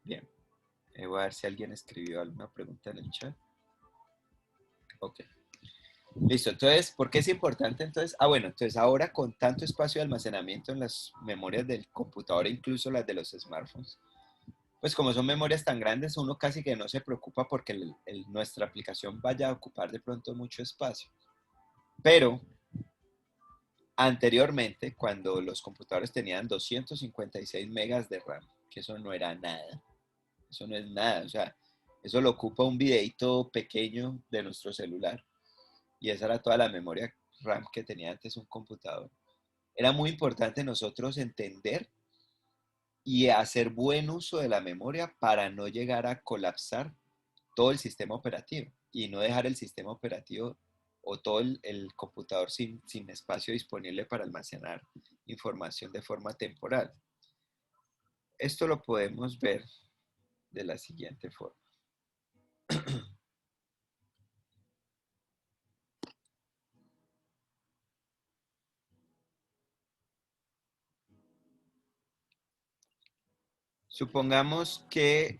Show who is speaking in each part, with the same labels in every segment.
Speaker 1: Bien. Voy a ver si alguien escribió alguna pregunta en el chat. Ok. Listo. Entonces, ¿por qué es importante? Entonces, bueno, entonces ahora con tanto espacio de almacenamiento en las memorias del computador, incluso las de los smartphones, pues como son memorias tan grandes, uno casi que no se preocupa porque nuestra aplicación vaya a ocupar de pronto mucho espacio. Pero anteriormente, cuando los computadores tenían 256 megas de RAM, que eso no era nada, eso no es nada, o sea, eso lo ocupa un videíto pequeño de nuestro celular y esa era toda la memoria RAM que tenía antes un computador. Era muy importante nosotros entender y hacer buen uso de la memoria para no llegar a colapsar todo el sistema operativo y no dejar el sistema operativo o todo el computador sin espacio disponible para almacenar información de forma temporal. Esto lo podemos ver de la siguiente forma. Supongamos que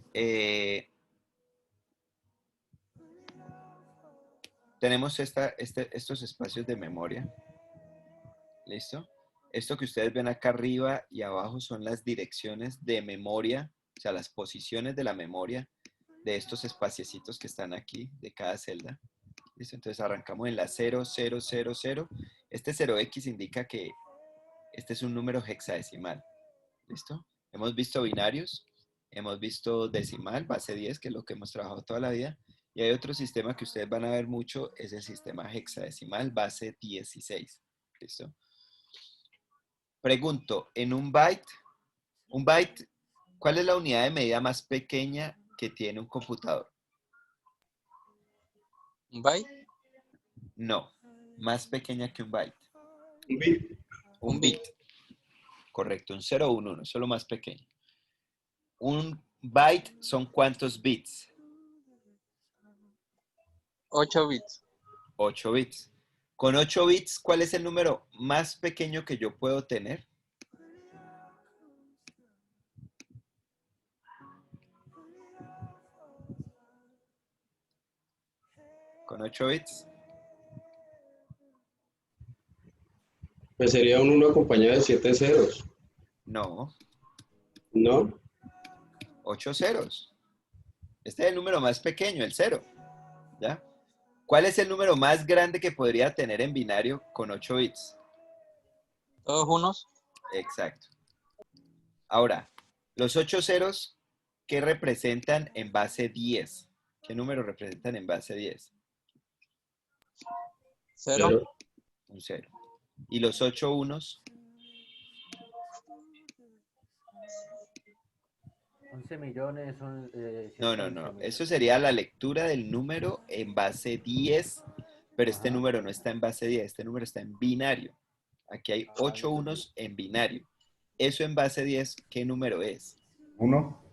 Speaker 1: tenemos estos espacios de memoria. ¿Listo? Esto que ustedes ven acá arriba y abajo son las direcciones de memoria, o sea, las posiciones de la memoria de estos espaciecitos que están aquí, de cada celda. ¿Listo? Entonces arrancamos en la 0, 0, 0, 0. Este 0x indica que este es un número hexadecimal. ¿Listo? Hemos visto binarios, hemos visto decimal, base 10, que es lo que hemos trabajado toda la vida. Y hay otro sistema que ustedes van a ver mucho, es el sistema hexadecimal, base 16. ¿Listo? Pregunto, en un byte, ¿cuál es la unidad de medida más pequeña que tiene un computador?
Speaker 2: ¿Un byte?
Speaker 1: No, más pequeña que un byte.
Speaker 3: Un bit.
Speaker 1: Un bit. Correcto, un 0 o un 1, eso es lo más pequeño. Un byte son ¿cuántos bits?
Speaker 2: 8 bits.
Speaker 1: 8 bits. Con 8 bits, ¿cuál es el número más pequeño que yo puedo tener? Con 8 bits.
Speaker 3: Pues sería un 1 acompañado de 7 ceros,
Speaker 1: No,
Speaker 3: ¿no?
Speaker 1: 8 ceros. Este es el número más pequeño, el 0. ¿Ya? ¿Cuál es el número más grande que podría tener en binario con 8 bits?
Speaker 2: Todos unos.
Speaker 1: Exacto. Ahora, los 8 ceros, ¿qué representan en base 10? ¿Qué número representan en base 10?
Speaker 2: 0.
Speaker 3: Pero
Speaker 1: Un 0. ¿Y los 8 unos?
Speaker 4: 11 millones,
Speaker 1: No,
Speaker 4: 111 mil.
Speaker 1: eso sería la lectura del número en base 10, pero este
Speaker 4: Ajá.
Speaker 1: número no está en base 10, este número está en binario. Aquí hay 8 unos en binario. Eso en base 10, ¿qué número es?
Speaker 5: 1.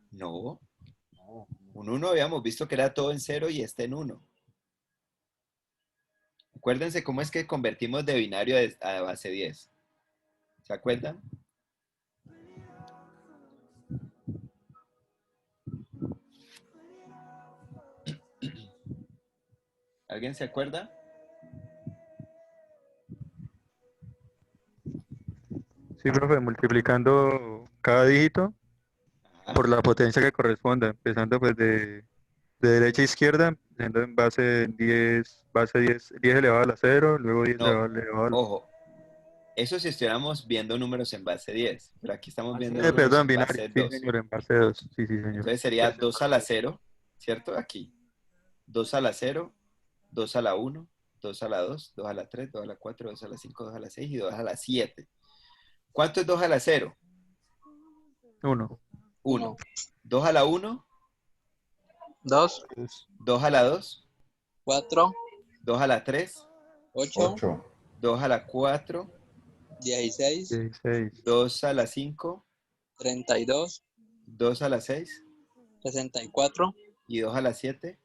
Speaker 1: No,
Speaker 4: No,
Speaker 1: un 1 habíamos visto que era todo en 0 y este en 1. Acuérdense cómo es que convertimos de binario a base 10. ¿Se acuerdan? ¿Alguien se acuerda?
Speaker 6: Sí, profe, multiplicando cada dígito
Speaker 1: Ajá.
Speaker 6: por la potencia que corresponda, empezando pues de derecha a izquierda, siendo en base 10 elevado a la 0, luego 10
Speaker 1: No,
Speaker 6: elevado a la...
Speaker 1: ojo, eso si estuviéramos viendo números en base 10, pero aquí estamos
Speaker 4: Así
Speaker 1: viendo
Speaker 4: es,
Speaker 1: números
Speaker 6: perdón,
Speaker 1: en
Speaker 6: binario,
Speaker 1: base
Speaker 6: sí
Speaker 1: 2.
Speaker 6: señor, en base 2, sí, sí señor.
Speaker 1: Entonces sería 2 a la 0, ¿cierto? Aquí. 2 a la 0, 2 a la 1, 2 a la 2, 2 a la 3, 2 a la 4, 2 a la 5, 2 a la 6 y 2 a la 7. ¿Cuánto es 2 a la 0?
Speaker 6: 1,
Speaker 1: 1.
Speaker 2: 1.
Speaker 1: 2 a la 1,
Speaker 2: 2.
Speaker 1: 2 a la 2,
Speaker 2: 4.
Speaker 1: 2 a la 3,
Speaker 2: 8.
Speaker 5: 8.
Speaker 1: 2 a la 4,
Speaker 2: 16.
Speaker 6: 16,
Speaker 1: 2 a la 5,
Speaker 2: 32.
Speaker 1: 2 a la 6
Speaker 2: 64.
Speaker 1: y 2 a la 7.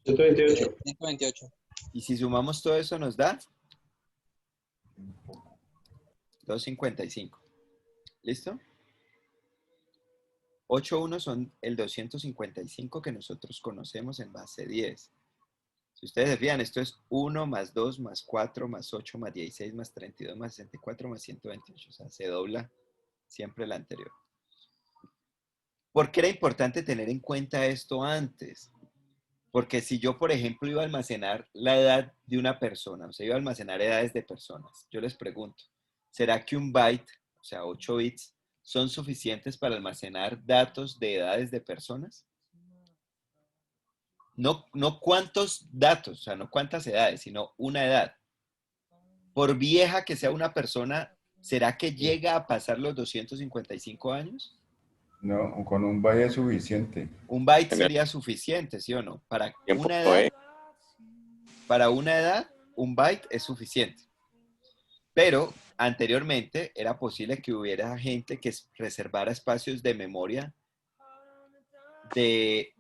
Speaker 3: 128.
Speaker 2: 128.
Speaker 1: Y si sumamos todo eso nos da 255. ¿Listo? 8.1 son el 255 que nosotros conocemos en base 10. Si ustedes se fijan, esto es 1 más 2 más 4 más 8 más 16 más 32 más 64 más 128. O sea, se dobla siempre el anterior. ¿Por qué era importante tener en cuenta esto antes? Porque si yo, por ejemplo, iba a almacenar la edad de una persona, o sea, iba a almacenar edades de personas, yo les pregunto, ¿será que un byte, o sea, 8 bits, son suficientes para almacenar datos de edades de personas? No cuántos datos, o sea, no cuántas edades, sino una edad. Por vieja que sea una persona, ¿será que llega a pasar los 255 años?
Speaker 5: No, con un byte es suficiente.
Speaker 1: Un byte sería suficiente, ¿sí o no? Para
Speaker 7: Tiempo
Speaker 1: una
Speaker 7: fue.
Speaker 1: edad, un byte es suficiente. Pero anteriormente era posible que hubiera gente que reservara espacios de memoria de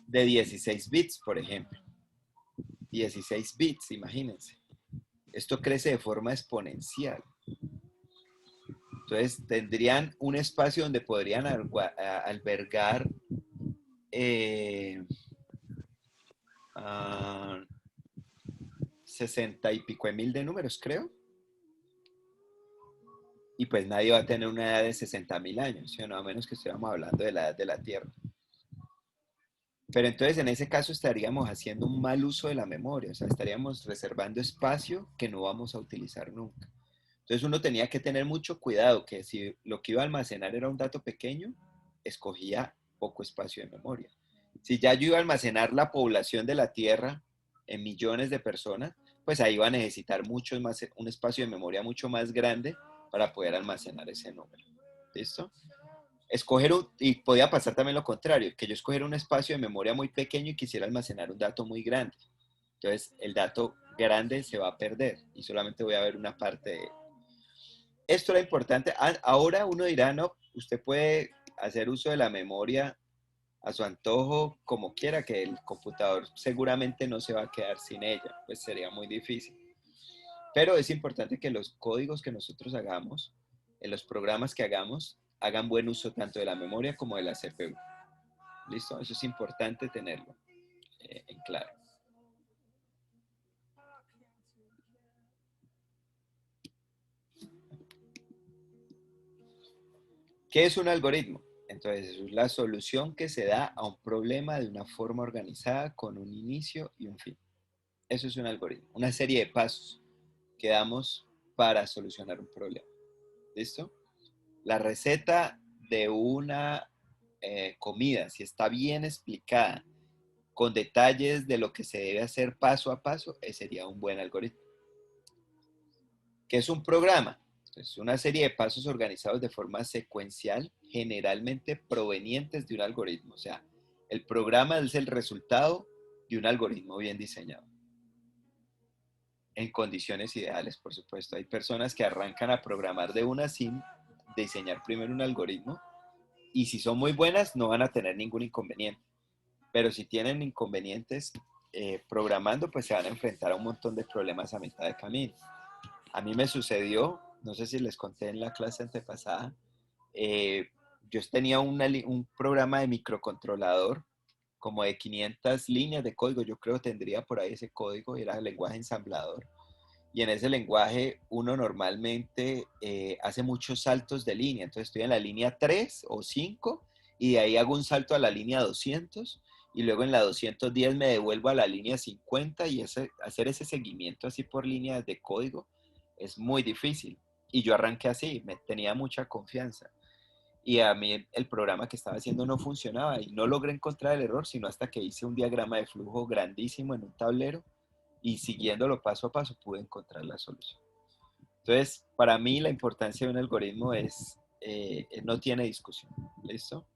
Speaker 1: 16 bits, por ejemplo. 16 bits, imagínense. Esto crece de forma exponencial. Entonces, tendrían un espacio donde podrían albergar 60 y pico de mil de números, creo. Y pues nadie va a tener una edad de 60.000 años, ¿sí o no? A menos que estuviéramos hablando de la edad de la Tierra. Pero entonces en ese caso estaríamos haciendo un mal uso de la memoria, o sea, estaríamos reservando espacio que no vamos a utilizar nunca. Entonces uno tenía que tener mucho cuidado, que si lo que iba a almacenar era un dato pequeño, escogía poco espacio de memoria. Si ya yo iba a almacenar la población de la Tierra en millones de personas, pues ahí iba a necesitar mucho más, un espacio de memoria mucho más grande para poder almacenar ese número. ¿Listo? Y podía pasar también lo contrario, que yo escogiera un espacio de memoria muy pequeño y quisiera almacenar un dato muy grande. Entonces, el dato grande se va a perder y solamente voy a ver una parte de él. Esto era importante. Ahora uno dirá, no, usted puede hacer uso de la memoria a su antojo como quiera, que el computador seguramente no se va a quedar sin ella, pues sería muy difícil. Pero es importante que los códigos que nosotros hagamos, en los programas que hagamos, hagan buen uso tanto de la memoria como de la CPU. ¿Listo? Eso es importante tenerlo en claro. ¿Qué es un algoritmo? Entonces, es la solución que se da a un problema de una forma organizada con un inicio y un fin. Eso es un algoritmo, una serie de pasos que damos para solucionar un problema. ¿Listo? La receta de una comida, si está bien explicada, con detalles de lo que se debe hacer paso a paso, sería un buen algoritmo. ¿Qué es un programa? Es una serie de pasos organizados de forma secuencial, generalmente provenientes de un algoritmo. O sea, el programa es el resultado de un algoritmo bien diseñado. En condiciones ideales, por supuesto. Hay personas que arrancan a programar de una sin diseñar primero un algoritmo y si son muy buenas no van a tener ningún inconveniente. Pero si tienen inconvenientes programando, pues se van a enfrentar a un montón de problemas a mitad de camino. A mí me sucedió, no sé si les conté en la clase antepasada, yo tenía un programa de microcontrolador como de 500 líneas de código, yo creo que tendría por ahí ese código, era el lenguaje ensamblador. Y en ese lenguaje uno normalmente hace muchos saltos de línea. Entonces estoy en la línea 3 o 5 y de ahí hago un salto a la línea 200 y luego en la 210 me devuelvo a la línea 50 y hacer ese seguimiento así por líneas de código es muy difícil. Y yo arranqué así, me tenía mucha confianza. Y a mí el programa que estaba haciendo no funcionaba y no logré encontrar el error, sino hasta que hice un diagrama de flujo grandísimo en un tablero y siguiéndolo paso a paso pude encontrar la solución. Entonces, para mí la importancia de un algoritmo no tiene discusión. ¿Listo?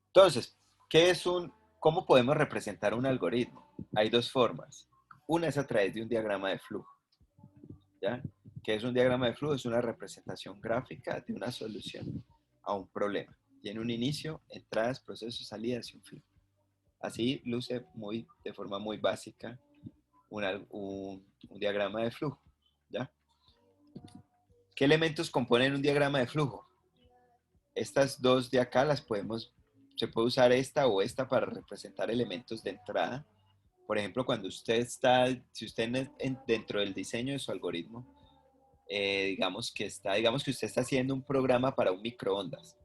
Speaker 1: Entonces, ¿cómo podemos representar un algoritmo? Hay dos formas. Una es a través de un diagrama de flujo. ¿Ya? ¿Qué es un diagrama de flujo? Es una representación gráfica de una solución a un problema. Tiene un inicio, entradas, procesos, salidas y un fin. Así luce de forma muy básica un diagrama de flujo. ¿Ya? ¿Qué elementos componen un diagrama de flujo? estas dos de acá se puede usar esta o esta para representar elementos de entrada. Por ejemplo, cuando si usted dentro del diseño de su algoritmo, digamos que usted está haciendo un programa para un microondas,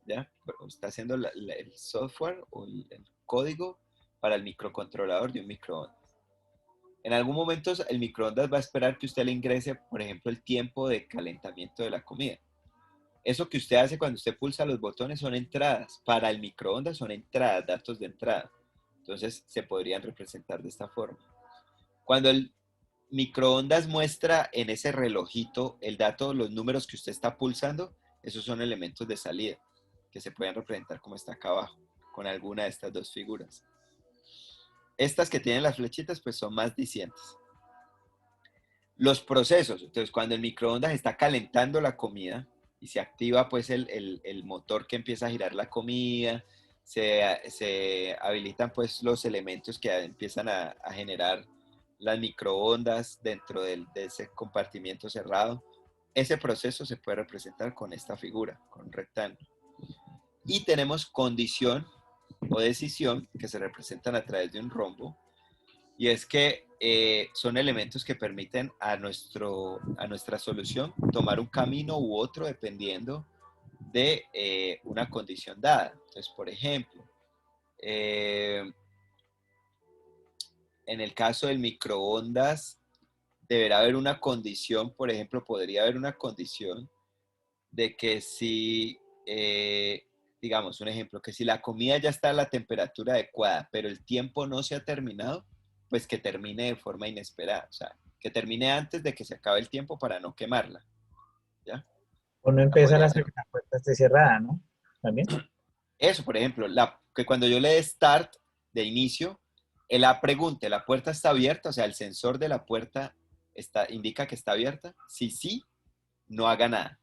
Speaker 1: ¿ya? Pero está haciendo el software o el código para el microcontrolador de un microondas. En algún momento el microondas va a esperar que usted le ingrese, por ejemplo, el tiempo de calentamiento de la comida. Eso que usted hace cuando usted pulsa los botones son entradas. Para el microondas son entradas, datos de entrada. Entonces se podrían representar de esta forma. Cuando el microondas muestra en ese relojito el dato, los números que usted está pulsando, esos son elementos de salida que se pueden representar como está acá abajo, con alguna de estas dos figuras. Estas que tienen las flechitas, pues son más dicientes. Los procesos, entonces cuando el microondas está calentando la comida y se activa pues el motor que empieza a girar la comida, se habilitan pues los elementos que empiezan a generar las microondas dentro de ese compartimiento cerrado. Ese proceso se puede representar con esta figura, con un rectángulo. Y tenemos condición o decisión que se representan a través de un rombo. Y es que son elementos que permiten a nuestra solución tomar un camino u otro dependiendo de una condición dada. Entonces, por ejemplo, en el caso del microondas, deberá haber una condición, por ejemplo, podría haber una condición de que si, digamos, un ejemplo, que si la comida ya está a la temperatura adecuada, pero el tiempo no se ha terminado, pues que termine de forma inesperada, o sea, que termine antes de que se acabe el tiempo para no quemarla, ¿ya?
Speaker 7: O no empezar hasta que la puerta esté cerrada, ¿no? También.
Speaker 1: Eso, por ejemplo, que cuando yo le dé start de inicio, la pregunta, ¿la puerta está abierta? O sea, el sensor de la puerta indica que está abierta. Si sí, no haga nada.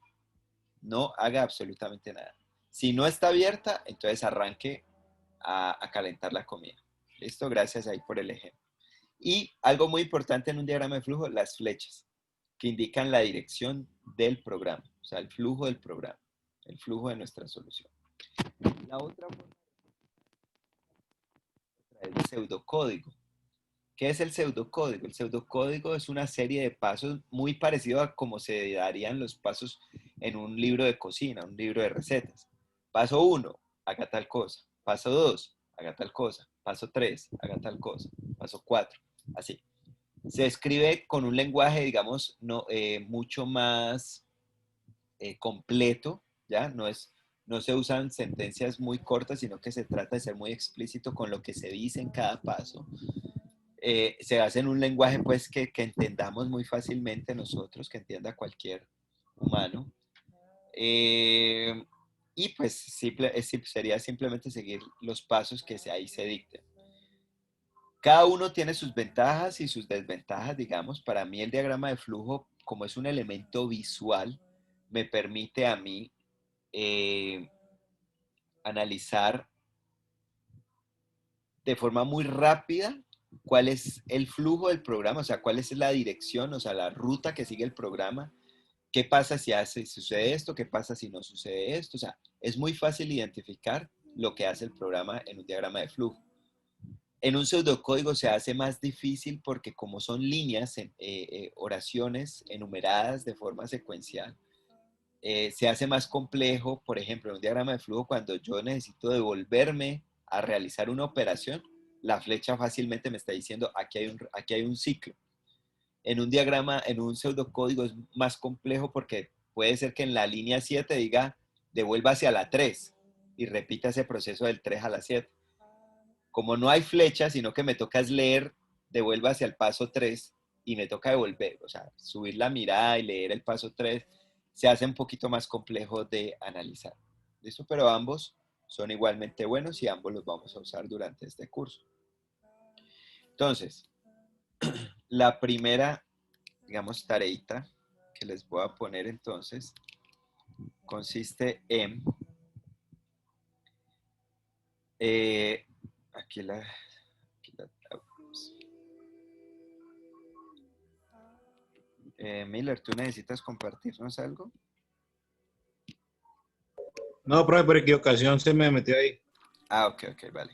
Speaker 1: No haga absolutamente nada. Si no está abierta, entonces arranque a calentar la comida. ¿Listo? Gracias ahí por el ejemplo. Y algo muy importante en un diagrama de flujo, las flechas, que indican la dirección del programa, o sea, el flujo del programa, el flujo de nuestra solución. La otra forma es el pseudocódigo. ¿Qué es el pseudocódigo? El pseudocódigo es una serie de pasos muy parecido a como se darían los pasos en un libro de cocina, un libro de recetas. Paso 1, haga tal cosa. Paso 2, haga tal cosa. Paso 3, haga tal cosa. Paso 4, así. Se escribe con un lenguaje, digamos, mucho más completo, ¿ya? No se usan sentencias muy cortas, sino que se trata de ser muy explícito con lo que se dice en cada paso. Se hace en un lenguaje pues que entendamos muy fácilmente nosotros, que entienda cualquier humano. Y pues sería simplemente seguir los pasos que ahí se dicten. Cada uno tiene sus ventajas y sus desventajas, digamos. Para mí el diagrama de flujo, como es un elemento visual, me permite a mí analizar de forma muy rápida cuál es el flujo del programa, o sea, cuál es la dirección, o sea, la ruta que sigue el programa, qué pasa si sucede esto, qué pasa si no sucede esto, o sea, es muy fácil identificar lo que hace el programa en un diagrama de flujo. En un pseudocódigo se hace más difícil porque como son líneas, oraciones enumeradas de forma secuencial, se hace más complejo, por ejemplo, en un diagrama de flujo, cuando yo necesito devolverme a realizar una operación, la flecha fácilmente me está diciendo, aquí hay un ciclo. En un diagrama, en un pseudocódigo es más complejo porque puede ser que en la línea 7 diga, devuelva hacia la 3 y repita ese proceso del 3 a la 7. Como no hay flecha, sino que me toca es leer, devuelva hacia el paso 3 y me toca devolver, o sea, subir la mirada y leer el paso 3, se hace un poquito más complejo de analizar. ¿Listo? Pero ambos son igualmente buenos y ambos los vamos a usar durante este curso. Entonces, la primera, digamos, tareita que les voy a poner entonces consiste en, aquí la Miller, ¿tú necesitas compartirnos algo?
Speaker 8: No, profe, por equivocación se me metió ahí.
Speaker 1: Ah, ok, vale.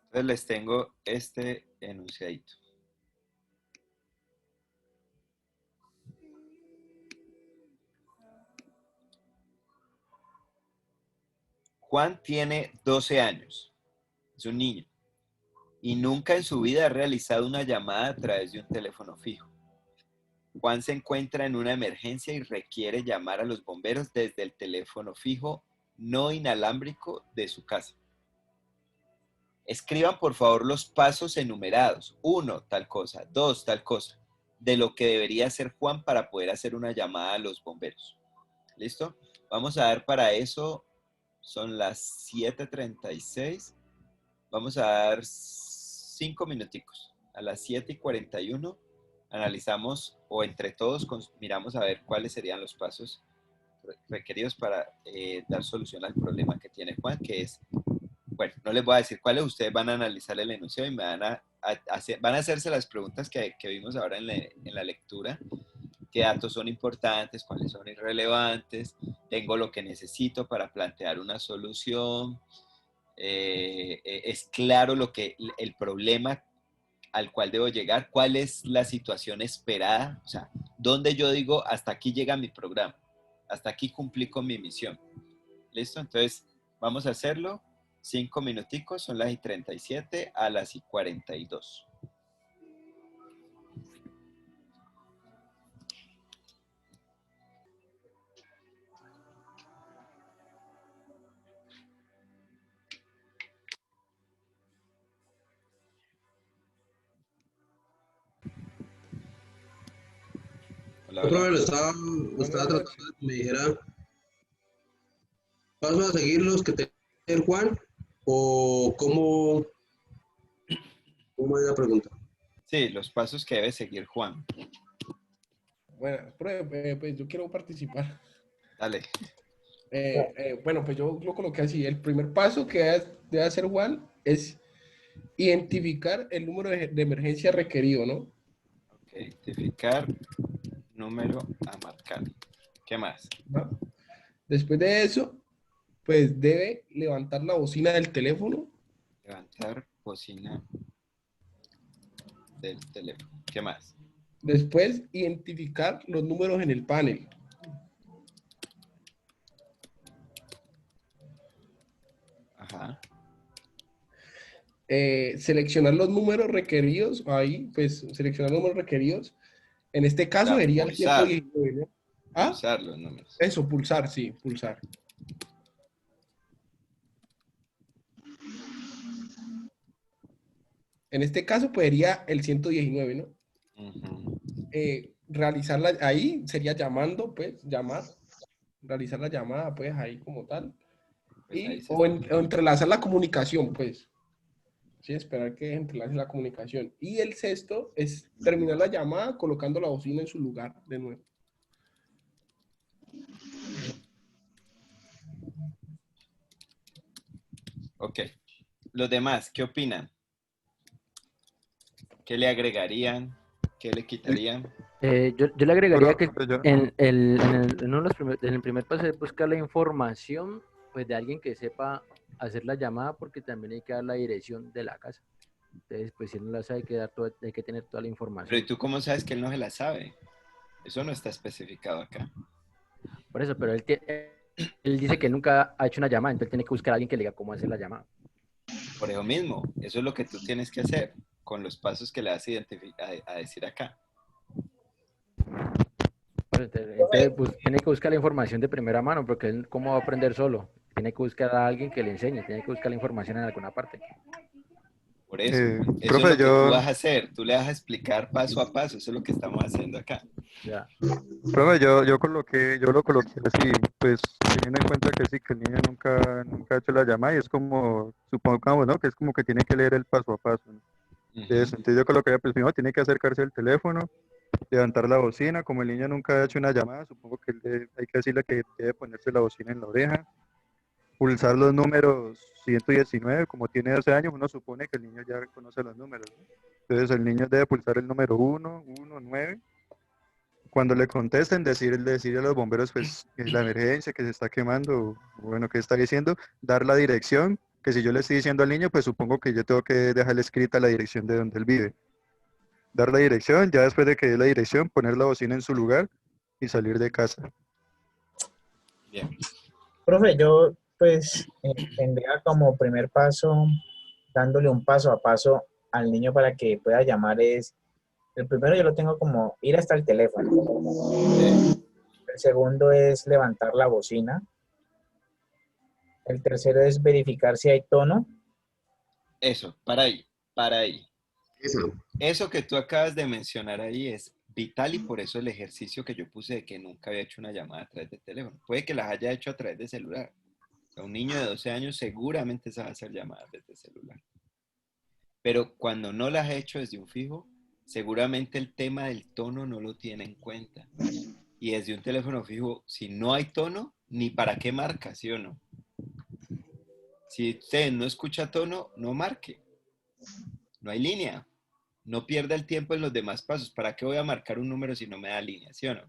Speaker 1: Entonces les tengo este enunciadito. Juan tiene 12 años, es un niño, y nunca en su vida ha realizado una llamada a través de un teléfono fijo. Juan se encuentra en una emergencia y requiere llamar a los bomberos desde el teléfono fijo no inalámbrico de su casa. Escriban por favor los pasos enumerados. 1, tal cosa. 2, tal cosa. De lo que debería hacer Juan para poder hacer una llamada a los bomberos. ¿Listo? Vamos a dar para eso, son las 7:36. Vamos a dar 5 minuticos. A las 7:41 analizamos o entre todos miramos a ver cuáles serían los pasos requeridos para dar solución al problema que tiene Juan, que es, bueno, no les voy a decir cuáles, ustedes van a analizar el enunciado y van a hacerse las preguntas que vimos ahora en la lectura. ¿Qué datos son importantes? ¿Cuáles son irrelevantes? ¿Tengo lo que necesito para plantear una solución? ¿Es claro el problema al cual debo llegar? ¿Cuál es la situación esperada? O sea, ¿dónde yo digo, hasta aquí llega mi programa? Hasta aquí cumplí con mi misión. ¿Listo? Entonces, vamos a hacerlo. 5 minuticos, son las 37 a las 42. Hola,
Speaker 3: Yo, profe,
Speaker 1: hola.
Speaker 3: estaba tratando de que me dijera, ¿paso a seguir los que tiene el Juan? ¿O cómo es la pregunta?
Speaker 1: Sí, los pasos que debe seguir Juan.
Speaker 9: Bueno, profe, pues yo quiero participar.
Speaker 1: Dale.
Speaker 9: Bueno, pues yo lo coloqué así. El primer paso que debe hacer Juan es identificar el número de emergencia requerido, ¿no?
Speaker 1: Ok, identificar número a marcar. ¿Qué más?
Speaker 9: ¿No? Después de eso, pues debe levantar la bocina del teléfono.
Speaker 1: Levantar bocina del teléfono. ¿Qué más?
Speaker 9: Después, identificar los números en el panel.
Speaker 1: Ajá.
Speaker 9: Seleccionar los números requeridos, ahí, pues, seleccionar los números requeridos. En este caso
Speaker 1: sea,
Speaker 9: sería el
Speaker 1: pulsar.
Speaker 9: 119, ¿no? ¿Ah?
Speaker 1: Pulsar los números.
Speaker 9: Eso, pulsar, sí, pulsar. En este caso, pues, sería el 119, ¿no?
Speaker 1: Ujú.
Speaker 9: Realizarla ahí sería llamando, pues, llamar. Realizar la llamada, pues, ahí como tal.
Speaker 1: Pues ahí
Speaker 9: O entrelazar la comunicación, pues. Sí, esperar que entrelace la comunicación. Y el sexto es terminar la llamada colocando la bocina en su lugar de nuevo.
Speaker 1: Ok. Los demás, ¿qué opinan? ¿Qué le agregarían? ¿Qué le quitarían?
Speaker 4: Yo le agregaría que
Speaker 6: Pero yo-
Speaker 4: en el primer paso es buscar la información pues, de alguien que sepa hacer la llamada, porque también hay que dar la dirección de la casa. Entonces, pues si él no la sabe, hay que tener toda la
Speaker 1: Pero ¿y
Speaker 4: información.
Speaker 1: tú cómo sabes que él no se la sabe? Eso no está especificado acá.
Speaker 4: Por eso, pero él dice que nunca ha hecho una llamada, entonces tiene que buscar a alguien que le diga cómo hacer la llamada.
Speaker 1: Por eso mismo, eso es lo que tú tienes que hacer con los pasos que le vas a decir acá.
Speaker 4: Entonces, tiene que buscar la información de primera mano, porque él cómo va a aprender solo. Tiene que buscar a alguien que le enseñe, tiene que buscar la información en alguna parte.
Speaker 1: Por eso, eso es
Speaker 6: profe,
Speaker 1: lo que tú vas a hacer. Tú le vas a explicar paso a paso. Eso es lo que estamos haciendo acá.
Speaker 4: Ya.
Speaker 6: profe, yo lo coloqué así, pues teniendo en cuenta que sí, que el niño nunca ha hecho la llamada y es como, supongamos, ¿no? Que es como que tiene que leer el paso a paso, ¿no? De eso. Entonces yo colocaría, pues primero tiene que acercarse al teléfono, levantar la bocina, como el niño nunca ha hecho una llamada, supongo que hay que decirle que debe ponerse la bocina en la oreja, pulsar los números 119, como tiene 12 años, uno supone que el niño ya conoce los números, ¿no? Entonces el niño debe pulsar el número 119. Cuando le contesten, decir a los bomberos pues que la emergencia, que se está quemando, o bueno, que está diciendo, dar la dirección, que si yo le estoy diciendo al niño, pues supongo que yo tengo que dejarle escrita la dirección de donde él vive. Dar la dirección, ya después de que dé la dirección, poner la bocina en su lugar y salir de casa.
Speaker 1: Bien.
Speaker 7: Profe, yo pues tendría como primer paso, dándole un paso a paso al niño para que pueda llamar es, el primero yo lo tengo como ir hasta el teléfono. El segundo es levantar la bocina. El tercero es verificar si hay tono.
Speaker 1: Eso, para ahí.
Speaker 3: Eso.
Speaker 1: Eso que tú acabas de mencionar ahí es vital y por eso el ejercicio que yo puse de que nunca había hecho una llamada a través de teléfono. Puede que las haya hecho a través de celular. O sea, un niño de 12 años seguramente sabe hacer llamadas desde celular. Pero cuando no las ha hecho desde un fijo, seguramente el tema del tono no lo tiene en cuenta. Y desde un teléfono fijo, si no hay tono, ni para qué marca, ¿sí o no? Si usted no escucha tono, no marque. No hay línea. No pierda el tiempo en los demás pasos. ¿Para qué voy a marcar un número si no me da línea, sí o no?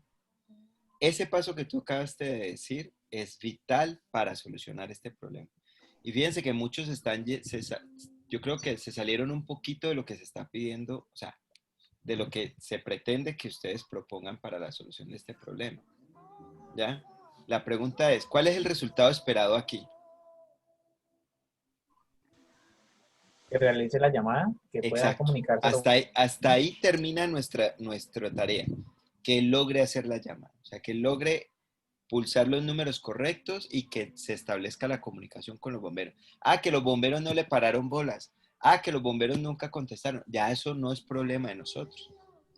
Speaker 1: Ese paso que tú acabaste de decir es vital para solucionar este problema. Y fíjense que muchos yo creo que se salieron un poquito de lo que se está pidiendo, o sea, de lo que se pretende que ustedes propongan para la solución de este problema. ¿Ya? La pregunta es, ¿cuál es el resultado esperado aquí?
Speaker 7: Que realice la llamada, que pueda
Speaker 1: Exacto.
Speaker 7: comunicarse.
Speaker 1: Hasta ahí termina nuestra tarea. Que logre hacer la llamada. O sea, que logre pulsar los números correctos y que se establezca la comunicación con los bomberos. Ah, que los bomberos no le pararon bolas. Ah, que los bomberos nunca contestaron. Ya eso no es problema de nosotros.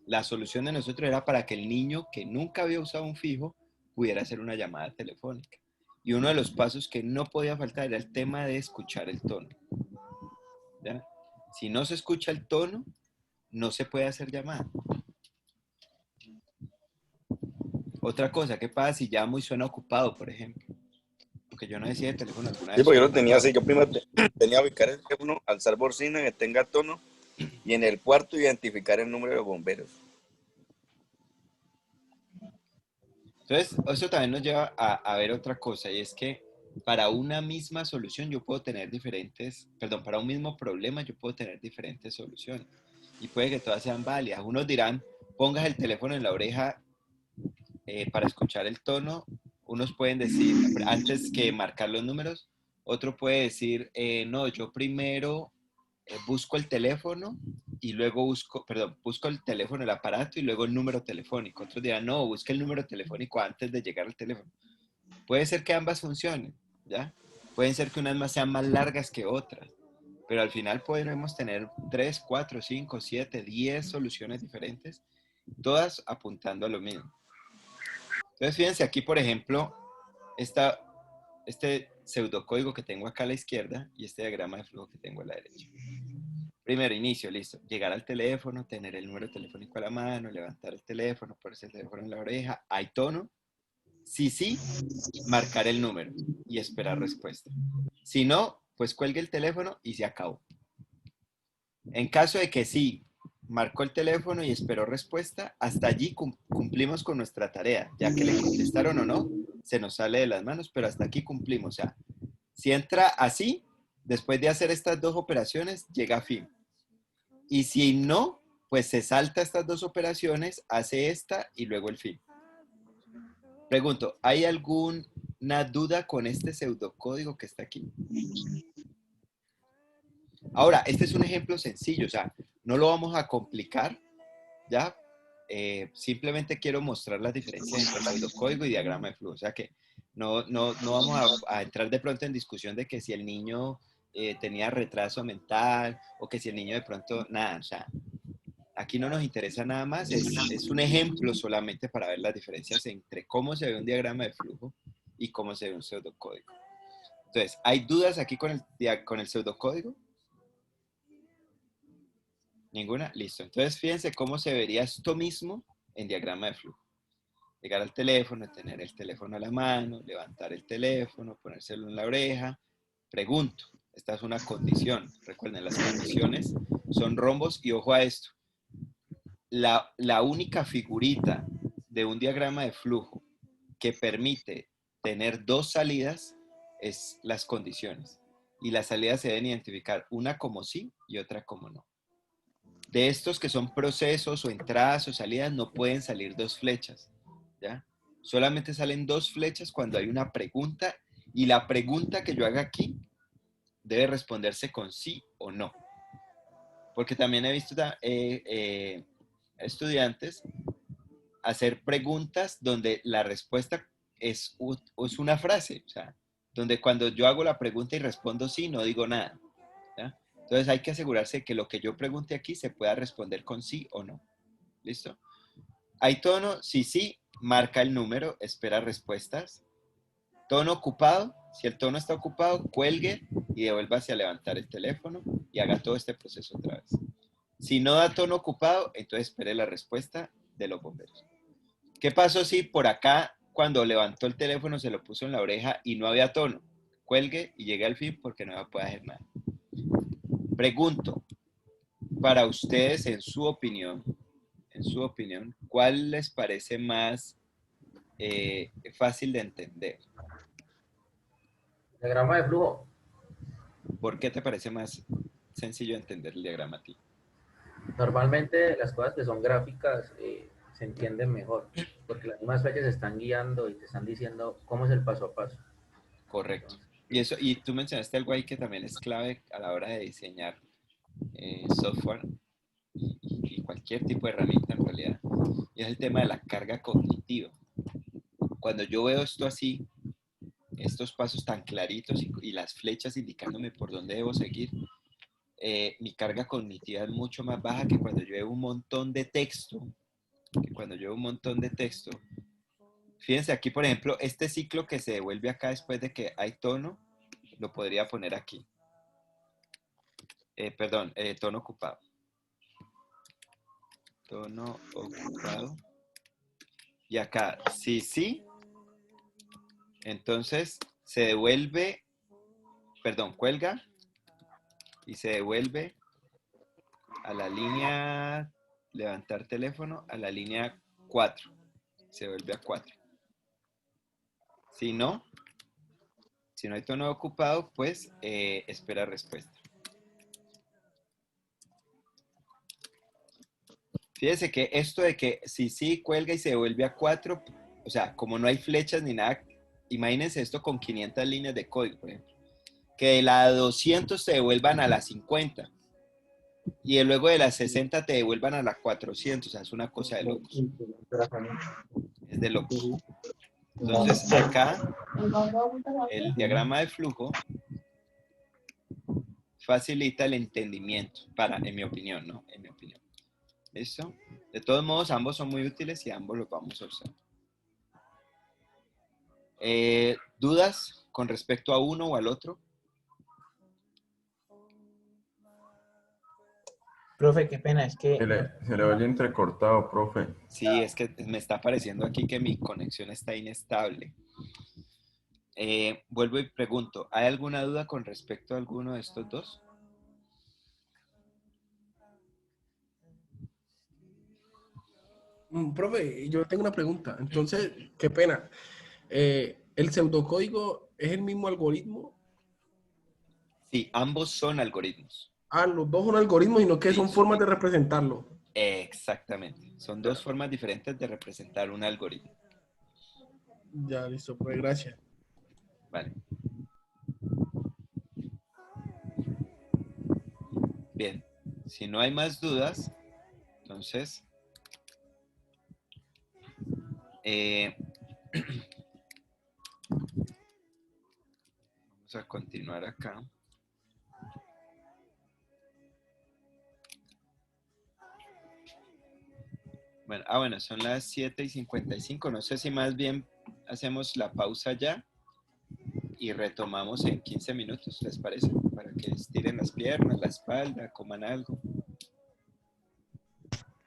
Speaker 1: La solución de nosotros era para que el niño que nunca había usado un fijo pudiera hacer una llamada telefónica. Y uno de los pasos que no podía faltar era el tema de escuchar el tono. ¿Ya? Si no se escucha el tono, no se puede hacer llamada. Otra cosa, ¿qué pasa si llamo y suena ocupado, por ejemplo? Porque yo no decía de teléfono alguna vez.
Speaker 10: Sí, porque yo lo tenía así. Yo primero tenía que ubicar el teléfono, alzar bocina que tenga tono y en el cuarto identificar el número de los bomberos.
Speaker 1: Entonces, eso también nos lleva a ver otra cosa, y es que para una misma solución yo puedo tener para un mismo problema yo puedo tener diferentes soluciones. Y puede que todas sean válidas. Unos dirán, pongas el teléfono en la oreja para escuchar el tono. Unos pueden decir, antes que marcar los números, otro puede decir, no, yo primero busco el teléfono y luego busco el teléfono, el aparato y luego el número telefónico. Otros dirán, no, busca el número telefónico antes de llegar al teléfono. Puede ser que ambas funcionen, ¿ya? Pueden ser que unas más sean más largas que otras, pero al final podremos tener 3, 4, 5, 7, 10 soluciones diferentes, todas apuntando a lo mismo. Entonces, fíjense aquí, por ejemplo, este pseudocódigo que tengo acá a la izquierda y este diagrama de flujo que tengo a la derecha. Primero, inicio, listo. Llegar al teléfono, tener el número telefónico a la mano, levantar el teléfono, ponerse el teléfono en la oreja. ¿Hay tono? Sí, marcar el número y esperar respuesta. Si no, pues cuelgue el teléfono y se acabó. En caso de que sí, marcó el teléfono y esperó respuesta, hasta allí cumplimos con nuestra tarea. Ya que le contestaron o no, se nos sale de las manos, pero hasta aquí cumplimos. O sea, si entra así, después de hacer estas dos operaciones, llega a fin. Y si no, pues se salta estas dos operaciones, hace esta y luego el fin. Pregunto, ¿hay alguna duda con este pseudocódigo que está aquí? Ahora, este es un ejemplo sencillo, o sea, no lo vamos a complicar, ¿ya? Simplemente quiero mostrar las diferencias entre pseudocódigo y diagrama de flujo. O sea que no vamos a entrar de pronto en discusión de que si el niño tenía retraso mental o que si el niño de pronto, nada, o sea, aquí no nos interesa nada más, es un ejemplo solamente para ver las diferencias entre cómo se ve un diagrama de flujo y cómo se ve un pseudocódigo. Entonces, ¿hay dudas aquí con el pseudocódigo? ¿Ninguna? Listo. Entonces, fíjense cómo se vería esto mismo en diagrama de flujo. Llegar al teléfono, tener el teléfono a la mano, levantar el teléfono, ponérselo en la oreja. Pregunto, esta es una condición. Recuerden, las condiciones son rombos y ojo a esto. La única figurita de un diagrama de flujo que permite tener dos salidas es las condiciones. Y las salidas se deben identificar una como sí y otra como no. De estos que son procesos o entradas o salidas no pueden salir dos flechas, ¿ya? Solamente salen dos flechas cuando hay una pregunta y la pregunta que yo haga aquí debe responderse con sí o no. Porque también he visto estudiantes hacer preguntas donde la respuesta es una frase, o sea, donde cuando yo hago la pregunta y respondo sí, no digo nada, ¿ya? Entonces hay que asegurarse que lo que yo pregunte aquí se pueda responder con sí o no. ¿Listo? Hay tono, sí, marca el número, espera respuestas. Tono ocupado, si el tono está ocupado, cuelgue y devuélvase a levantar el teléfono y haga todo este proceso otra vez. Si no da tono ocupado, entonces espere la respuesta de los bomberos. ¿Qué pasó si por acá, cuando levantó el teléfono, se lo puso en la oreja y no había tono? Cuelgue y llegue al fin porque no va a poder hacer nada. Pregunto, para ustedes, en su opinión, ¿cuál les parece más fácil de entender?
Speaker 11: Diagrama de flujo.
Speaker 1: ¿Por qué te parece más sencillo entender el diagrama a ti?
Speaker 11: Normalmente las cosas que son gráficas se entienden mejor, porque las mismas flechas se están guiando y te están diciendo cómo es el paso a paso.
Speaker 1: Correcto. Y tú mencionaste algo ahí que también es clave a la hora de diseñar software y cualquier tipo de herramienta en realidad, y es el tema de la carga cognitiva. Cuando yo veo esto así, estos pasos tan claritos y las flechas indicándome por dónde debo seguir, mi carga cognitiva es mucho más baja que cuando yo veo un montón de texto. Fíjense aquí, por ejemplo, este ciclo que se devuelve acá después de que hay tono, lo podría poner aquí. Tono ocupado. Tono ocupado. Y acá, sí. Entonces, se devuelve, cuelga y se devuelve a la línea, levantar teléfono, a la línea 4. Se vuelve a 4. Si no hay tono ocupado, pues espera respuesta. Fíjese que esto de que sí, cuelga y se devuelve a 4, o sea, como no hay flechas ni nada, imagínense esto con 500 líneas de código, por ejemplo. Que de la 200 te devuelvan a la 50. Y luego de las 60 te devuelvan a la 400. O sea, es una cosa de locos. Es de locos. Entonces, acá, el diagrama de flujo facilita el entendimiento, en mi opinión, ¿no? En mi opinión. ¿Listo? De todos modos, ambos son muy útiles y ambos los vamos a usar. ¿Dudas con respecto a uno o al otro?
Speaker 7: Profe, qué pena, es que...
Speaker 5: Se le oye entrecortado, profe.
Speaker 1: Sí, es que me está apareciendo aquí que mi conexión está inestable. Vuelvo y pregunto, ¿hay alguna duda con respecto a alguno de estos dos?
Speaker 9: Profe, yo tengo una pregunta. Entonces, qué pena. ¿El pseudocódigo es el mismo algoritmo?
Speaker 1: Sí, ambos son algoritmos.
Speaker 9: Los dos son algoritmos, sino que son formas de representarlo.
Speaker 1: Exactamente. Son dos formas diferentes de representar un algoritmo.
Speaker 9: Ya, listo, pues gracias.
Speaker 1: Vale. Bien. Si no hay más dudas, entonces... vamos a continuar acá. Bueno, son las 7:55. No sé si más bien hacemos la pausa ya y retomamos en 15 minutos, ¿les parece? Para que estiren las piernas, la espalda, coman algo.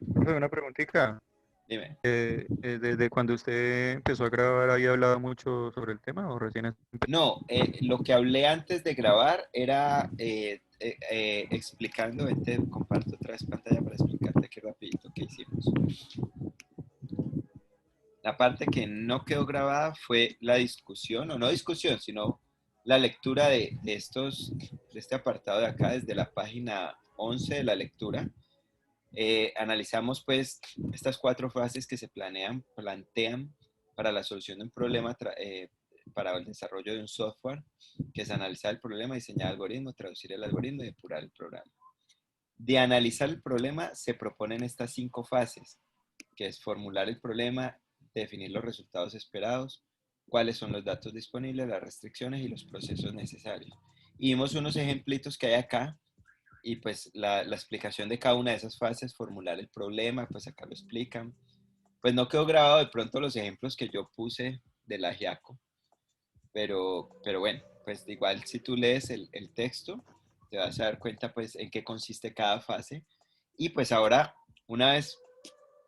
Speaker 6: Una preguntita.
Speaker 1: Dime.
Speaker 6: ¿Desde cuando usted empezó a grabar había hablado mucho sobre el tema o recién empezó?
Speaker 1: No, lo que hablé antes de grabar era explicando, te comparto otra vez pantalla para explicarte aquí rapidito qué hicimos. La parte que no quedó grabada fue la discusión, o no discusión, sino la lectura de este apartado de acá, desde la página 11 de la lectura. Analizamos pues estas 4 fases que se plantean para la solución de un problema, para el desarrollo de un software, que es analizar el problema, diseñar el algoritmo, traducir el algoritmo y depurar el programa. De analizar el problema se proponen estas 5 fases, que es formular el problema, definir los resultados esperados, cuáles son los datos disponibles, las restricciones y los procesos necesarios. Y vimos unos ejemplitos que hay acá, y pues la explicación de cada una de esas fases, formular el problema, pues acá lo explican. Pues no quedó grabado de pronto los ejemplos que yo puse de la Giaco, pero bueno, pues igual si tú lees el texto, te vas a dar cuenta pues en qué consiste cada fase. Y pues ahora, una vez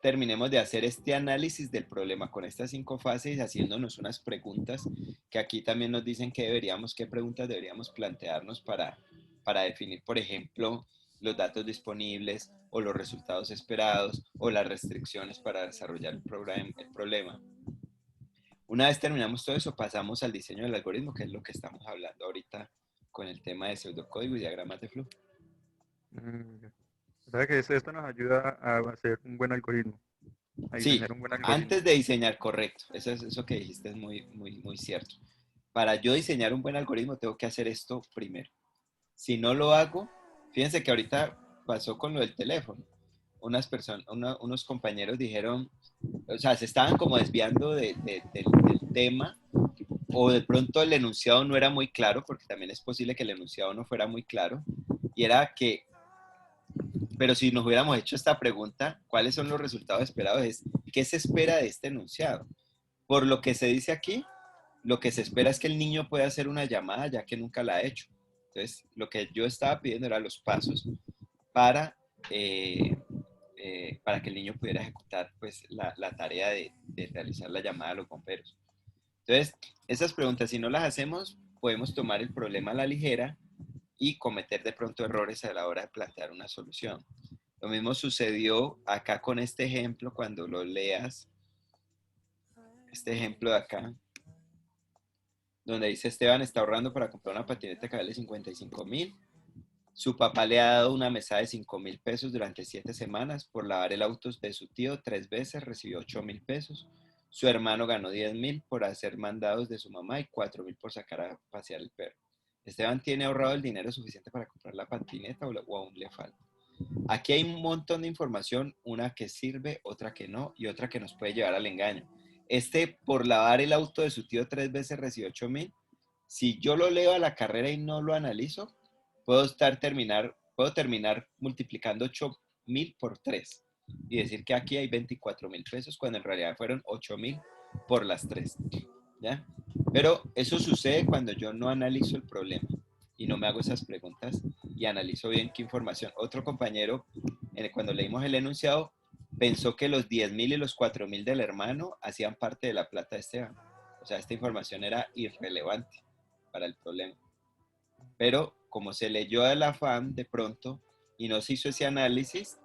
Speaker 1: terminemos de hacer este análisis del problema con estas 5 fases, haciéndonos unas preguntas que aquí también nos dicen qué preguntas deberíamos plantearnos para definir, por ejemplo, los datos disponibles o los resultados esperados o las restricciones para desarrollar el problema. Una vez terminamos todo eso, pasamos al diseño del algoritmo, que es lo que estamos hablando ahorita con el tema de pseudocódigo y diagramas de flujo.
Speaker 6: O sea que esto nos ayuda a hacer un buen algoritmo, a
Speaker 1: Sí,
Speaker 6: diseñar un buen algoritmo.
Speaker 1: antes de diseñar, correcto. Eso que dijiste es muy cierto. Para yo diseñar un buen algoritmo tengo que hacer esto primero. Si no lo hago, fíjense que ahorita pasó con lo del teléfono. Unos compañeros dijeron, o sea, se estaban como desviando del tema, o de pronto el enunciado no era muy claro, porque también es posible que el enunciado no fuera muy claro, y era que, pero si nos hubiéramos hecho esta pregunta, ¿cuáles son los resultados esperados? Es, ¿qué se espera de este enunciado? Por lo que se dice aquí, lo que se espera es que el niño pueda hacer una llamada, ya que nunca la ha hecho. Entonces, lo que yo estaba pidiendo eran los pasos para que el niño pudiera ejecutar pues, la tarea de realizar la llamada a los bomberos. Entonces, esas preguntas, si no las hacemos, podemos tomar el problema a la ligera y cometer de pronto errores a la hora de plantear una solución. Lo mismo sucedió acá con este ejemplo, cuando lo leas, este ejemplo de acá, donde dice Esteban está ahorrando para comprar una patineta que vale 55,000. Su papá le ha dado una mesada de 5,000 pesos durante 7 semanas por lavar el auto de su tío 3 veces, recibió 8,000 pesos. Su hermano ganó 10,000 por hacer mandados de su mamá y 4,000 por sacar a pasear el perro. Esteban tiene ahorrado el dinero suficiente para comprar la patineta o aún le falta. Aquí hay un montón de información, una que sirve, otra que no y otra que nos puede llevar al engaño. Por lavar el auto de su tío 3 veces recibió 8,000. Si yo lo leo a la carrera y no lo analizo, puedo terminar multiplicando 8,000 por 3 y decir que aquí hay 24,000 pesos cuando en realidad fueron 8,000 por las 3. ¿Ya? Pero eso sucede cuando yo no analizo el problema y no me hago esas preguntas y analizo bien qué información. Otro compañero, cuando leímos el enunciado, pensó que los 10,000 y los 4,000 del hermano hacían parte de la plata de Esteban. O sea, esta información era irrelevante para el problema. Pero como se leyó al afán de pronto y no se hizo ese análisis,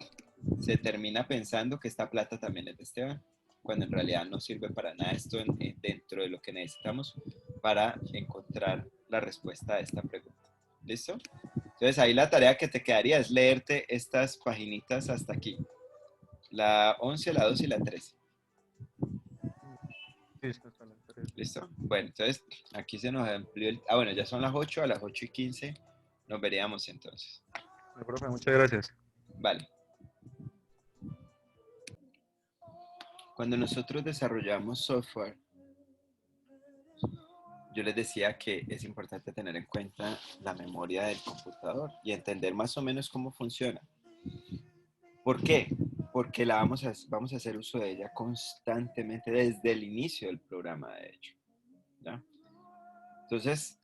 Speaker 1: se termina pensando que esta plata también es de Esteban, cuando en realidad no sirve para nada esto dentro de lo que necesitamos para encontrar la respuesta a esta pregunta. ¿Listo? Entonces ahí la tarea que te quedaría es leerte estas paginitas hasta aquí. La 11, la 12 y la 13. ¿Listo? Bueno, entonces aquí se nos amplió el... Ah, bueno, ya son las 8, a las 8:15 nos veríamos entonces.
Speaker 6: Bueno, profe, muchas gracias.
Speaker 1: Vale. Cuando nosotros desarrollamos software, yo les decía que es importante tener en cuenta la memoria del computador y entender más o menos cómo funciona. ¿Por qué? Porque vamos a hacer uso de ella constantemente desde el inicio del programa, de hecho. ¿Ya? Entonces,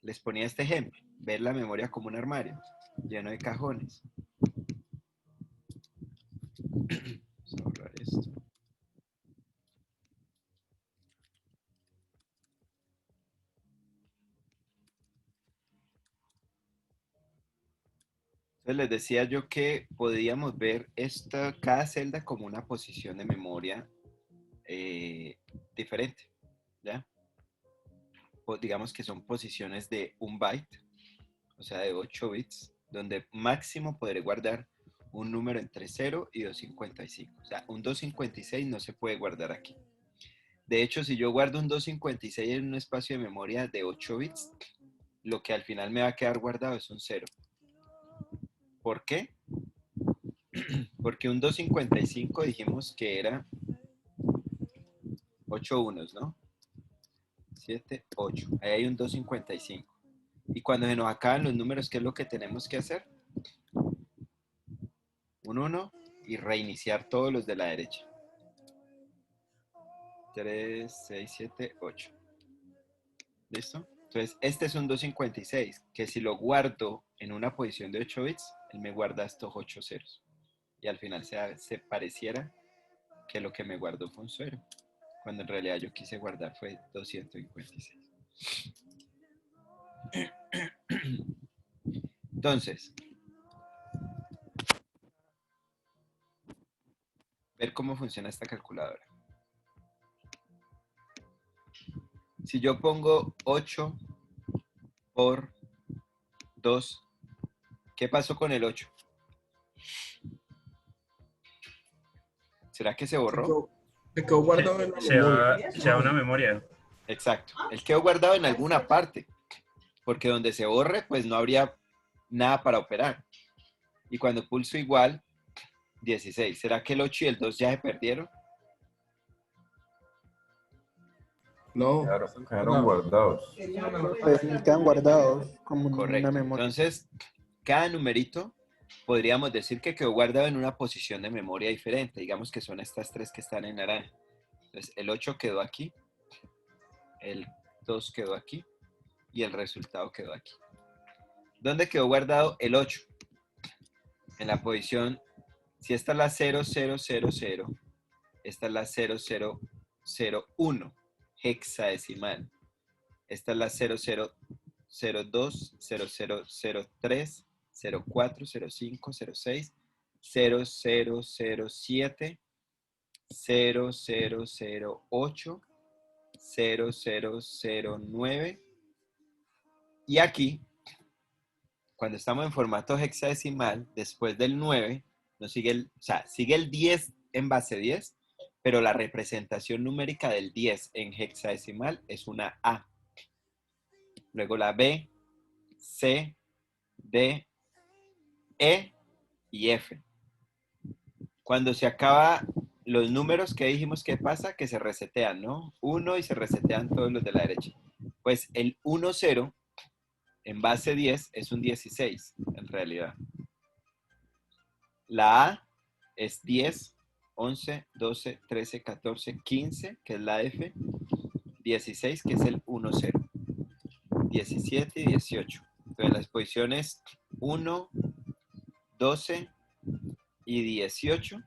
Speaker 1: les ponía este ejemplo. Ver la memoria como un armario lleno de cajones. Vamos a borrar esto. Entonces les decía yo que podíamos ver cada celda como una posición de memoria diferente, ¿ya? Digamos que son posiciones de 1 byte, o sea, de 8 bits, donde máximo podré guardar un número entre 0 y 255. O sea, un 256 no se puede guardar aquí. De hecho, si yo guardo un 256 en un espacio de memoria de 8 bits, lo que al final me va a quedar guardado es un 0. ¿Por qué? Porque un 255 dijimos que era 8 unos, ¿no? 7, 8. Ahí hay un 255. Y cuando se nos acaban los números, ¿qué es lo que tenemos que hacer? Un 1 y reiniciar todos los de la derecha. 3, 6, 7, 8. ¿Listo? Entonces, este es un 256, que si lo guardo en una posición de 8 bits, él me guarda estos 8 ceros. Y al final se pareciera que lo que me guardó fue un 0, cuando en realidad yo quise guardar fue 256. Entonces, ver cómo funciona esta calculadora. Si yo pongo 8 por 2, ¿qué pasó con el 8? ¿Será que se borró?
Speaker 9: Se quedó guardado en la memoria.
Speaker 12: Se va a una memoria.
Speaker 1: Exacto. Él quedó guardado en alguna parte, porque donde se borre, pues no habría nada para operar. Y cuando pulso igual, 16. ¿Será que el 8 y el 2 ya se perdieron?
Speaker 9: No.
Speaker 5: Quedaron guardados.
Speaker 13: Pues quedan guardados como en
Speaker 1: Correcto.
Speaker 13: una memoria.
Speaker 1: Entonces, cada numerito podríamos decir que quedó guardado en una posición de memoria diferente. Digamos que son estas tres que están en naranja. Entonces, el 8 quedó aquí, el 2 quedó aquí y el resultado quedó aquí. ¿Dónde quedó guardado el 8? En la posición, si esta es la 0000, esta es la 0001 hexadecimal. Esta es la 0002, 0003, 04, 05, 06, 0007, 0008, 0009. Y aquí, cuando estamos en formato hexadecimal, después del 9, nos sigue sigue el 10 en base 10, pero la representación numérica del 10 en hexadecimal es una A. Luego la B, C, D, E y F. Cuando se acaba los números que dijimos que pasa, que se resetean, ¿no? 1 y se resetean todos los de la derecha. Pues el 1, 0 en base 10 es un 16, en realidad. La A es 10, 11, 12, 13, 14, 15, que es la F. 16, que es el 1, 0. 17 y 18. Entonces las posiciones 1, 12 y 18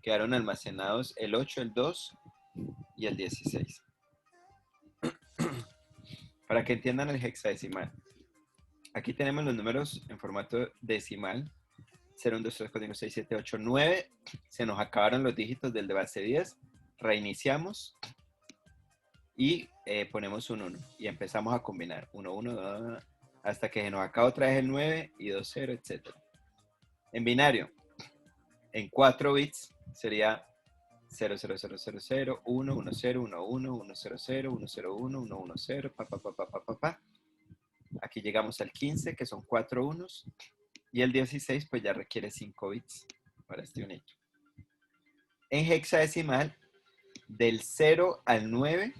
Speaker 1: quedaron almacenados el 8, el 2 y el 16. Para que entiendan el hexadecimal. Aquí tenemos los números en formato decimal. 0, 1, 2, 3, 4, 5, 6, 7, 8, 9. Se nos acabaron los dígitos del de base 10. Reiniciamos. Y ponemos un 1 y empezamos a combinar 1, 1, 2, hasta que se nos acaba otra vez el 9 y 2, 0, etc. En binario, en 4 bits sería 0, 0, 0, 0, 0, 1, 1, 0, 1, 1, 1, 0, 0, 1, 0, 1, 1, 1, 0, pa, pa, pa, pa, pa, pa, pa. Aquí llegamos al 15, que son 4 unos, y el 16 pues ya requiere 5 bits para este unito. En hexadecimal, del 0 al 9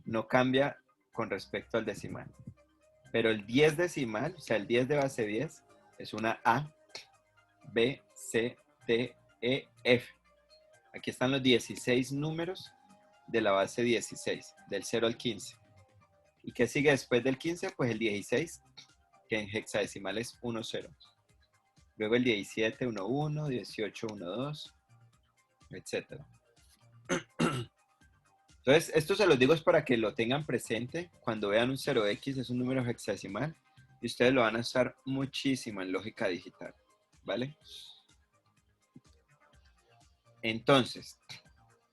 Speaker 1: no cambia con respecto al decimal. Pero el 10 decimal, o sea, el 10 de base 10, es una A, B, C, D, E, F. Aquí están los 16 números de la base 16, del 0 al 15. ¿Y qué sigue después del 15? Pues el 16, que en hexadecimal es 1, 0. Luego el 17, 1, 1, 18, 1, 2, etc. Entonces, esto se los digo es para que lo tengan presente. Cuando vean un 0x, es un número hexadecimal. y ustedes lo van a usar muchísimo en lógica digital, ¿vale? Entonces,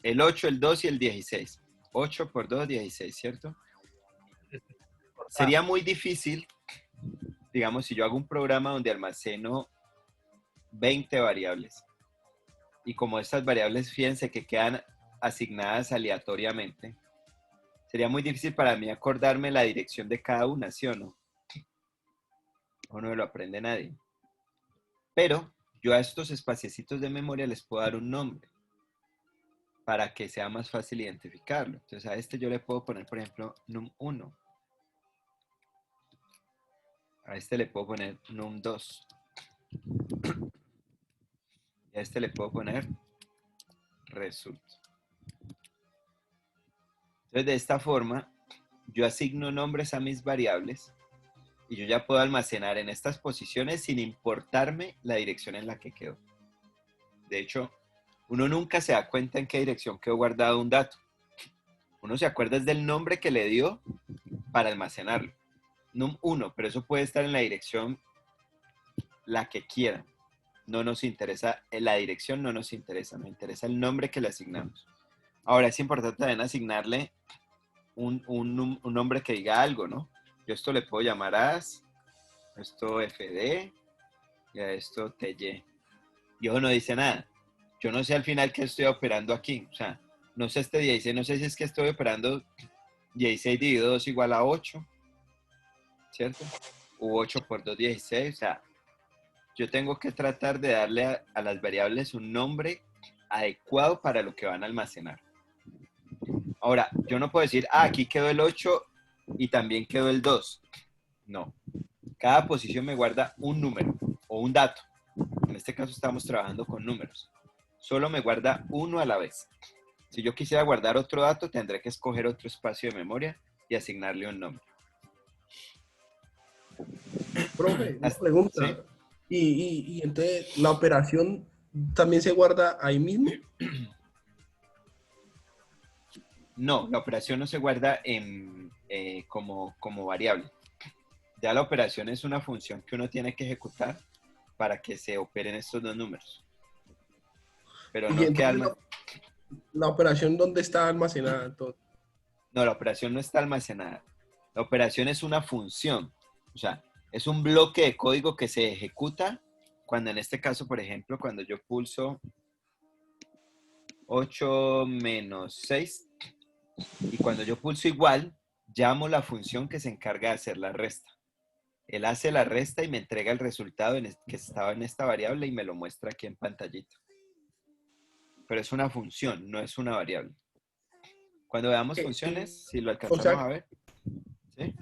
Speaker 1: el 8, el 2 y el 16. 8 por 2, 16, ¿cierto? Sería muy difícil, digamos, si yo hago un programa donde almaceno 20 variables. Y como estas variables, fíjense que quedan asignadas aleatoriamente, sería muy difícil para mí acordarme la dirección de cada una, ¿sí o no? O no lo aprende nadie. Pero yo a estos espaciecitos de memoria les puedo dar un nombre para que sea más fácil identificarlo. Entonces a este yo le puedo poner, por ejemplo, num1. A este le puedo poner num2. Y a este le puedo poner result. Entonces de esta forma yo asigno nombres a mis variables y yo ya puedo almacenar en estas posiciones sin importarme la dirección en la que quedó. De hecho, uno nunca se da cuenta en qué dirección quedó guardado un dato. Uno se acuerda del nombre que le dio para almacenarlo. num1, pero eso puede estar en la dirección la que quiera. No nos interesa, la dirección no nos interesa, nos interesa el nombre que le asignamos. Ahora es importante también asignarle un nombre que diga algo, ¿no? Yo esto le puedo llamar as, esto fd y a esto ty. Y ojo, no dice nada. Yo no sé al final qué estoy operando aquí. O sea, no sé este 16, no sé si es que estoy operando 16 dividido 2 igual a 8, ¿cierto? U 8 por 2, 16. O sea, yo tengo que tratar de darle a las variables un nombre adecuado para lo que van a almacenar. Ahora, yo no puedo decir, aquí quedó el 8 y también quedó el 2. No. Cada posición me guarda un número o un dato. En este caso estamos trabajando con números. Solo me guarda uno a la vez. Si yo quisiera guardar otro dato, tendré que escoger otro espacio de memoria y asignarle un nombre.
Speaker 9: Profe, una pregunta.
Speaker 1: ¿Sí?
Speaker 9: Y entonces, ¿la operación también se guarda ahí mismo?
Speaker 1: No, la operación no se guarda como variable. Ya la operación es una función que uno tiene que ejecutar para que se operen estos dos números. Pero no queda
Speaker 9: ¿La operación dónde está almacenada entonces?
Speaker 1: No, la operación no está almacenada. La operación es una función. O sea, es un bloque de código que se ejecuta cuando en este caso, por ejemplo, cuando yo pulso 8 menos 6 y cuando yo pulso igual, llamo la función que se encarga de hacer la resta. Él hace la resta y me entrega el resultado que estaba en esta variable y me lo muestra aquí en pantallita. Pero es una función, no es una variable. Cuando veamos funciones, si lo alcanzamos a ver. ¿Sí?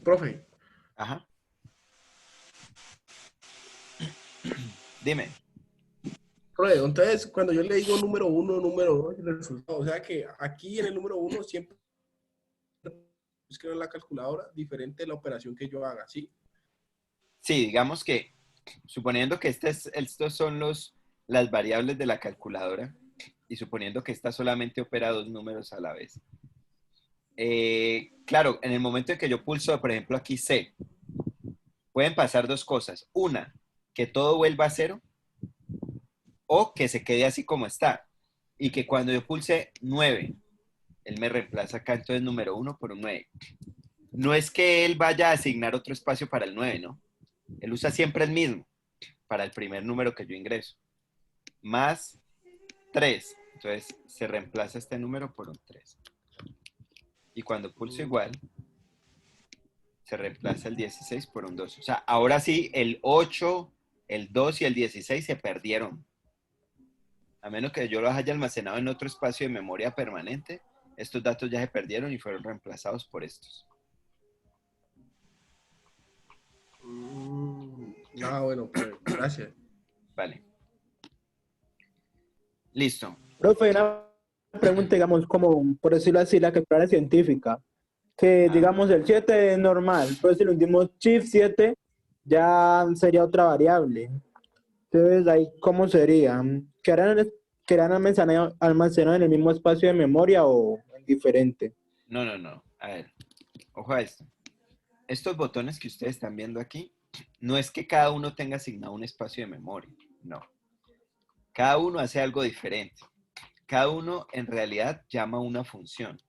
Speaker 9: Profe.
Speaker 1: Ajá. Dime.
Speaker 9: Profe, entonces cuando yo le digo número 1, número 2, el resultado, o sea que aquí en el número 1 siempre escribo en la calculadora diferente de la operación que yo haga, ¿sí?
Speaker 1: Sí, digamos que, suponiendo que estos son las variables de la calculadora y suponiendo que esta solamente opera dos números a la vez. Claro, en el momento en que yo pulso, por ejemplo, aquí C, pueden pasar dos cosas. Una, que todo vuelva a cero o que se quede así como está. Y que cuando yo pulse 9, él me reemplaza acá entonces número 1 por un 9. No es que él vaya a asignar otro espacio para el 9, ¿no? Él usa siempre el mismo para el primer número que yo ingreso. Más 3. Entonces se reemplaza este número por un 3. Y cuando pulso igual, se reemplaza el 16 por un 2. O sea, ahora sí, el 8, el 2 y el 16 se perdieron. A menos que yo los haya almacenado en otro espacio de memoria permanente, estos datos ya se perdieron y fueron reemplazados por estos.
Speaker 9: Bueno, pues, gracias.
Speaker 1: Vale. Listo.
Speaker 13: Profe, una pregunta, digamos, como por decirlo así, la calculadora científica, que digamos el 7 es normal, pero si lo hundimos shift 7, ya sería otra variable. Entonces, ahí, ¿cómo sería? ¿Quedarán almacenados en el mismo espacio de memoria o diferente?
Speaker 1: No. A ver, ojo a esto. estos botones que ustedes están viendo aquí, no es que cada uno tenga asignado un espacio de memoria, no. Cada uno hace algo diferente. Cada uno en realidad llama una función,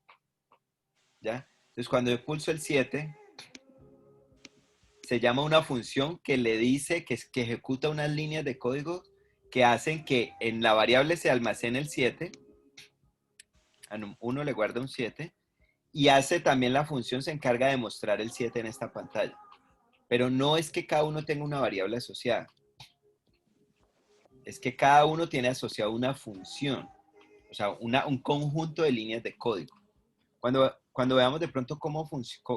Speaker 1: ¿ya? Entonces, cuando yo pulso el 7, se llama una función que le dice que ejecuta unas líneas de código que hacen que en la variable se almacene el 7, a uno le guarda un 7, y hace también la función, se encarga de mostrar el 7 en esta pantalla. Pero no es que cada uno tenga una variable asociada. Es que cada uno tiene asociado una función, o sea, un conjunto de líneas de código. Cuando veamos de pronto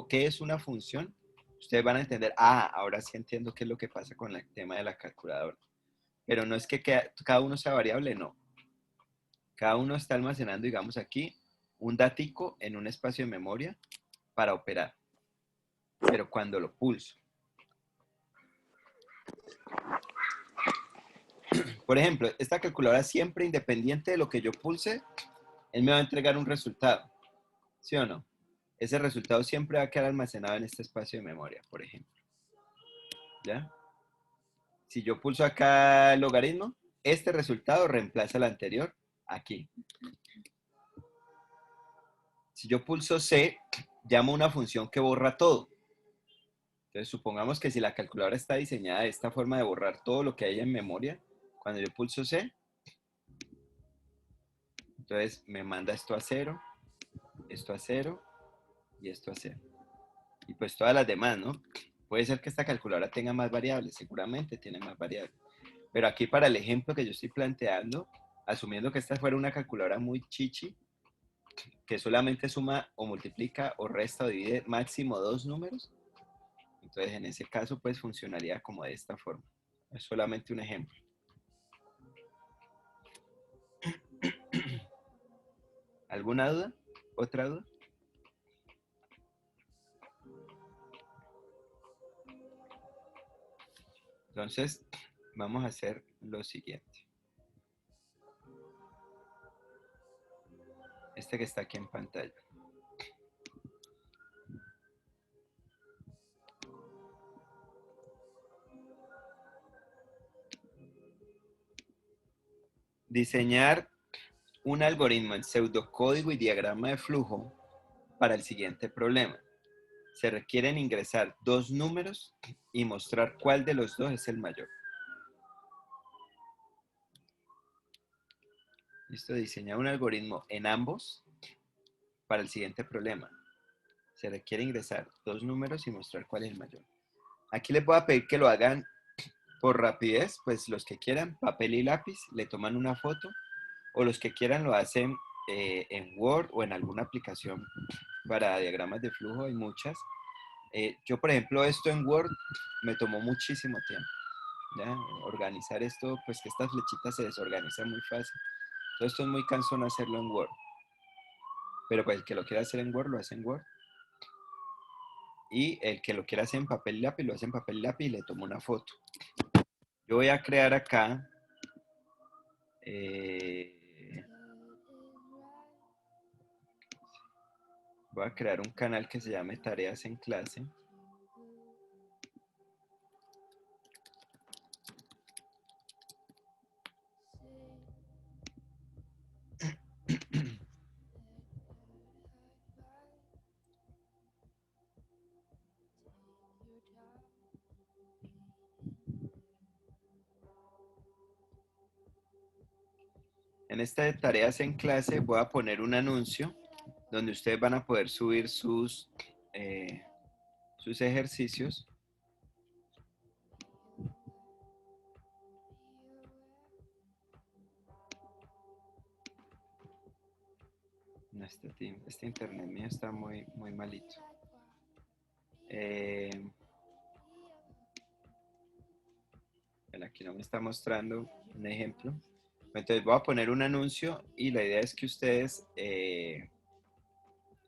Speaker 1: qué es una función, ustedes van a entender, ahora sí entiendo qué es lo que pasa con el tema de la calculadora. Pero no es que cada uno sea variable, no. Cada uno está almacenando, digamos aquí, un datico en un espacio de memoria para operar. Pero cuando lo pulso. Por ejemplo, esta calculadora siempre, independiente de lo que yo pulse, él me va a entregar un resultado. ¿Sí o no? Ese resultado siempre va a quedar almacenado en este espacio de memoria, por ejemplo. ¿Ya? Si yo pulso acá el logaritmo, este resultado reemplaza el anterior aquí. Si yo pulso C, llamo una función que borra todo. Entonces, supongamos que si la calculadora está diseñada de esta forma de borrar todo lo que hay en memoria, cuando yo pulso C, entonces me manda esto a 0, esto a 0 y esto a 0. Y pues todas las demás, ¿no? Puede ser que esta calculadora tenga más variables, seguramente tiene más variables. Pero aquí para el ejemplo que yo estoy planteando, asumiendo que esta fuera una calculadora muy chichi, que solamente suma o multiplica o resta o divide máximo 2 números, entonces en ese caso pues funcionaría como de esta forma. Es solamente un ejemplo. ¿Alguna duda? ¿Otra duda? Entonces, vamos a hacer lo siguiente. Este que está aquí en pantalla. Diseñar un algoritmo en pseudocódigo y diagrama de flujo para el siguiente problema. Se requieren ingresar 2 números y mostrar cuál de los dos es el mayor. Listo, diseñar un algoritmo en ambos para el siguiente problema. Se requiere ingresar 2 números y mostrar cuál es el mayor. Aquí les voy a pedir que lo hagan por rapidez, pues los que quieran, papel y lápiz, le toman una foto, o los que quieran lo hacen en Word o en alguna aplicación para diagramas de flujo, hay muchas. Yo, por ejemplo, esto en Word me tomó muchísimo tiempo. ¿Ya? Organizar esto, pues que estas flechitas se desorganizan muy fácil. Todo esto es muy cansón hacerlo en Word. Pero pues el que lo quiera hacer en Word, lo hace en Word. Y el que lo quiera hacer en papel y lápiz, lo hace en papel y lápiz y le tomo una foto. Yo voy a crear acá voy a crear un canal que se llame Tareas en Clase. En esta de Tareas en Clase voy a poner un anuncio donde ustedes van a poder subir sus ejercicios. No, este internet mío está muy malito. Aquí no me está mostrando un ejemplo. Entonces voy a poner un anuncio y la idea es que ustedes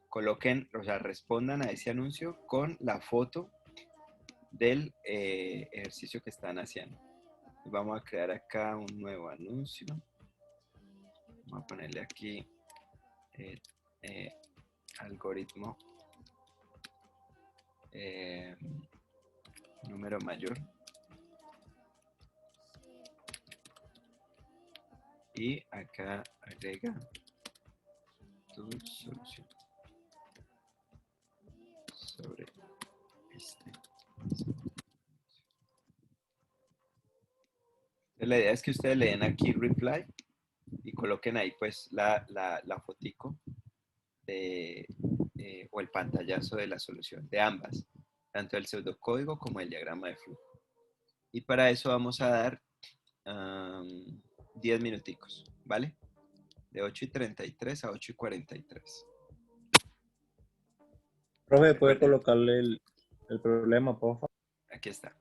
Speaker 1: coloquen, o sea, respondan a ese anuncio con la foto del ejercicio que están haciendo. Vamos a crear acá un nuevo anuncio. Vamos a ponerle aquí algoritmo número mayor. Y acá agrega tu solución sobre este. La idea es que ustedes le den aquí reply y coloquen ahí pues la fotico o el pantallazo de la solución de ambas, tanto el pseudocódigo como el diagrama de flujo. Y para eso vamos a dar 10 minuticos, ¿vale? De 8:33 a 8:43.
Speaker 8: Profe, ¿puede colocarle el problema, por favor?
Speaker 1: Aquí está.